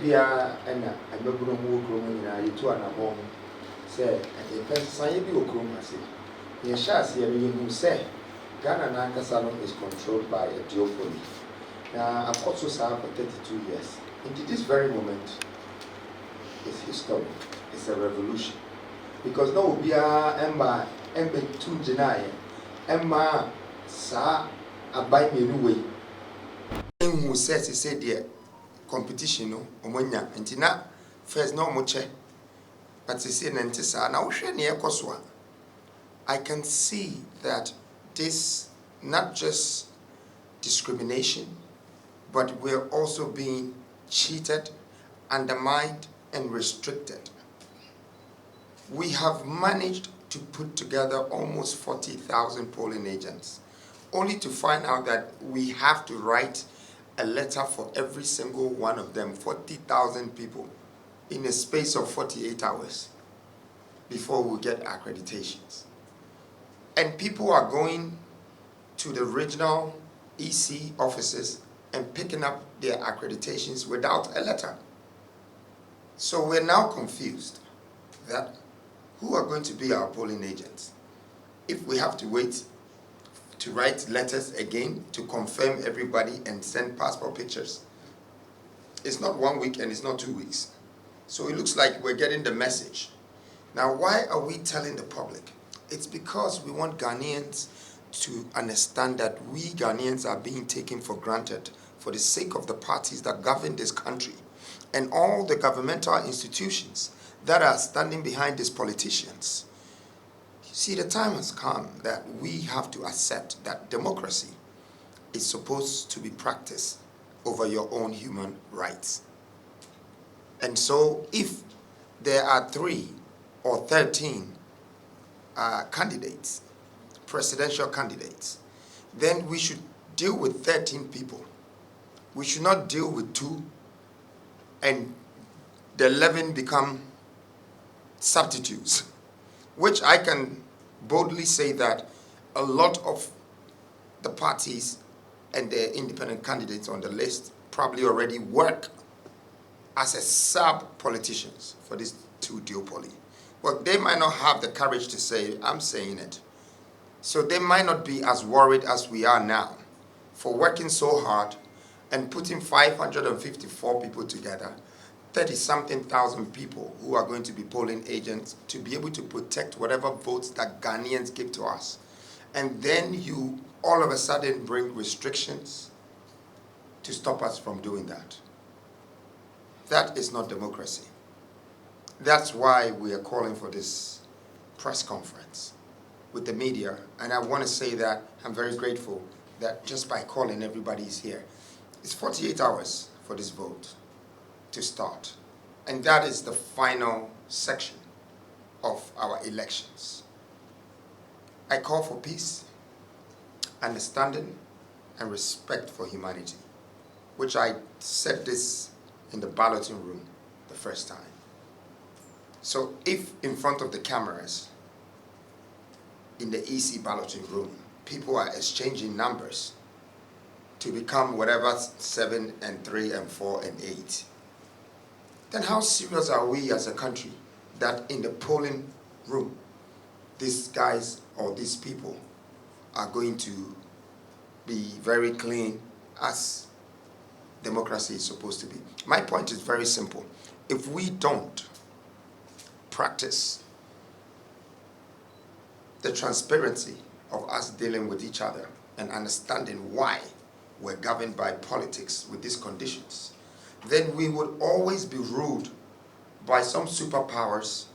bia and I no go mo krom nyina yetu anabom say e person ye bi okrom ase ye sha ase ye hu say Ghana na nkasa is controlled by a duopoly. Now I've also served for 32 years. Into this very moment is history. It's a revolution. Because no bia emba tu jinaye emma sa abai menu way. Who says he said there competition no omonya nti na first no mo che but he say na nti sa na wo hwe ne ekoso I can see that this not just discrimination, but we're also being cheated, undermined, and restricted. We have managed to put together almost 40,000 polling agents, only to find out that we have to write a letter for every single one of them, 40,000 people, in a space of 48 hours before we get accreditations. And people are going to the regional EC offices and picking up their accreditations without a letter. So we're now confused that who are going to be our polling agents if we have to wait to write letters again to confirm everybody and send passport pictures. It's not 1 week and it's not 2 weeks. So it looks like we're getting the message. Now, why are we telling the public? It's because we want Ghanaians to understand that we Ghanaians are being taken for granted for the sake of the parties that govern this country and all the governmental institutions that are standing behind these politicians. You see, the time has come that we have to accept that democracy is supposed to be practiced over your own human rights. And so if there are 3 or 13 candidates, presidential candidates, then we should deal with 13 people. We should not deal with 2 and the 11 become substitutes, which I can boldly say that a lot of the parties and the independent candidates on the list probably already work as a sub-politicians for these 2 duopoly. Well, they might not have the courage to say, I'm saying it. So they might not be as worried as we are now for working so hard and putting 554 people together, 30-something thousand people who are going to be polling agents to be able to protect whatever votes that Ghanaians give to us. And then you all of a sudden bring restrictions to stop us from doing that. That is not democracy. That's why we are calling for this press conference with the media. And I want to say that I'm very grateful that just by calling, everybody is here. It's 48 hours for this vote to start. And that is the final section of our elections. I call for peace, understanding, and respect for humanity, which I said this in the balloting room the first time. So if in front of the cameras in the EC balloting room, people are exchanging numbers to become whatever 7 and 3 and 4 and 8, then how serious are we as a country that in the polling room, these guys or these people are going to be very clean as democracy is supposed to be? My point is very simple. If we don't practice the transparency of us dealing with each other and understanding why we're governed by politics with these conditions, then we would always be ruled by some superpowers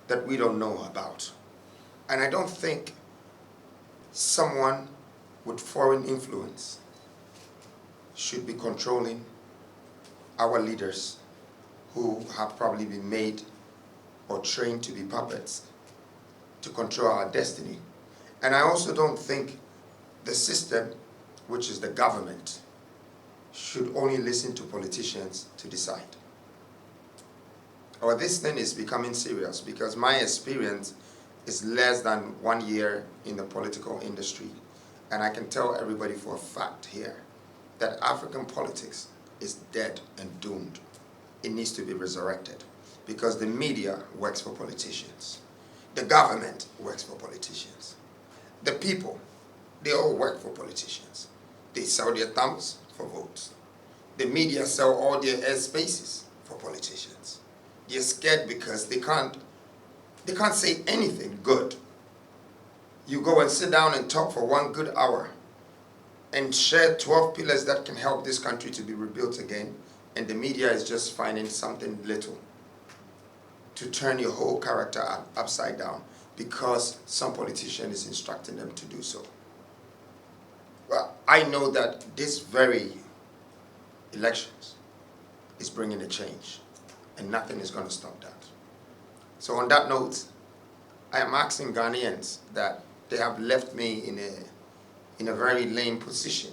that we don't know about. And I don't think someone with foreign influence should be controlling our leaders who have probably been made or trained to be puppets to control our destiny. And I also don't think the system, which is the government, should only listen to politicians to decide. Or this thing is becoming serious because my experience is less than 1 year in the political industry. And I can tell everybody for a fact here that African politics is dead and doomed it needs to be resurrected, because the media works for politicians. The government works for politicians. The people, they all work for politicians. They sell their thumbs for votes. The media sell all their air spaces for politicians. They're scared because they can't say anything good. You go and sit down and talk for 1 good hour and share 12 pillars that can help this country to be rebuilt again, and the media is just finding something little to turn your whole character upside down because some politician is instructing them to do so. Well, I know that this very elections is bringing a change, and nothing is going to stop that. So on that note, I am asking Ghanaians that they have left me in a very lame position,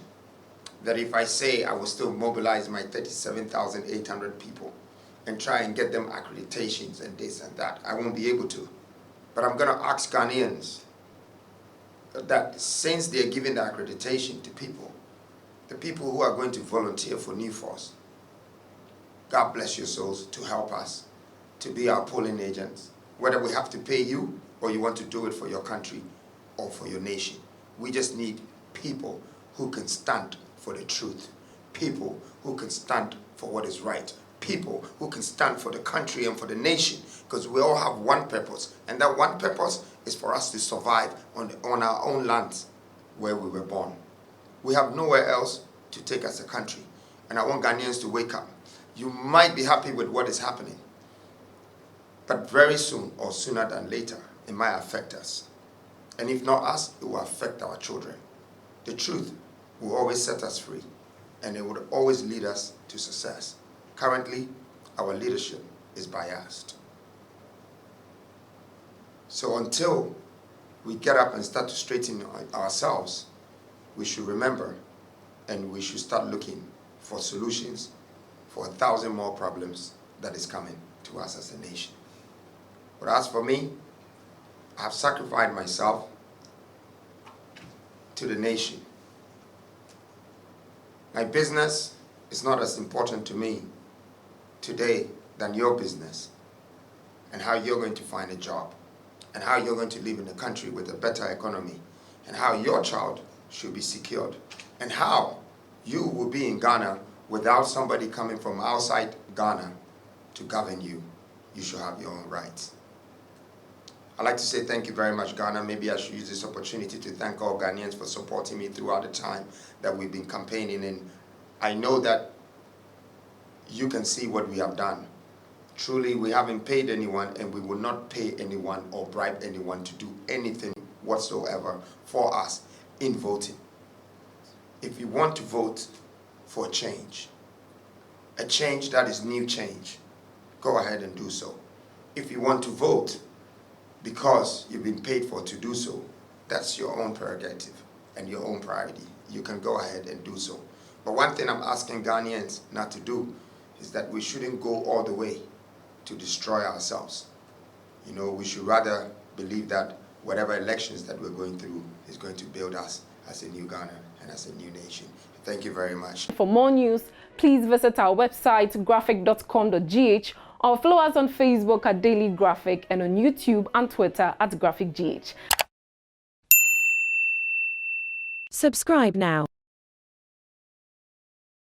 that if I say I will still mobilize my 37,800 people and try and get them accreditations and this and that, I won't be able to. But I'm going to ask Ghanaians that since they're giving the accreditation to people, the people who are going to volunteer for New Force, God bless your souls to help us to be our polling agents, whether we have to pay you or you want to do it for your country or for your nation. We just need people who can stand for the truth, people who can stand for what is right, people who can stand for the country and for the nation, because we all have one purpose, and that one purpose is for us to survive on our own lands where we were born. We have nowhere else to take as a country, and I want Ghanaians to wake up. You might be happy with what is happening, but very soon or sooner than later, it might affect us. And if not us, it will affect our children. The truth will always set us free, and it would always lead us to success. Currently, our leadership is biased. So until we get up and start to straighten ourselves, we should remember and we should start looking for solutions for 1,000 more problems that is coming to us as a nation. But as for me, I have sacrificed myself to the nation. My business is not as important to me today than your business, and how you're going to find a job, and how you're going to live in a country with a better economy, and how your child should be secured, and how you will be in Ghana without somebody coming from outside Ghana to govern you. You should have your own rights. I'd like to say thank you very much, Ghana. Maybe I should use this opportunity to thank all Ghanaians for supporting me throughout the time that we've been campaigning. And I know that you can see what we have done. Truly, we haven't paid anyone, and we will not pay anyone or bribe anyone to do anything whatsoever for us in voting. If you want to vote for a change that is new change, go ahead and do so. If you want to vote because you've been paid for to do so, that's your own prerogative and your own priority. You can go ahead and do so. But one thing I'm asking Ghanaians not to do is that we shouldn't go all the way to destroy ourselves. You know, we should rather believe that whatever elections that we're going through is going to build us as a new Ghana and as a new nation. Thank you very much. For more news, please visit our website graphic.com.gh or follow us on Facebook at Daily Graphic and on YouTube and Twitter at GraphicGH. Subscribe now.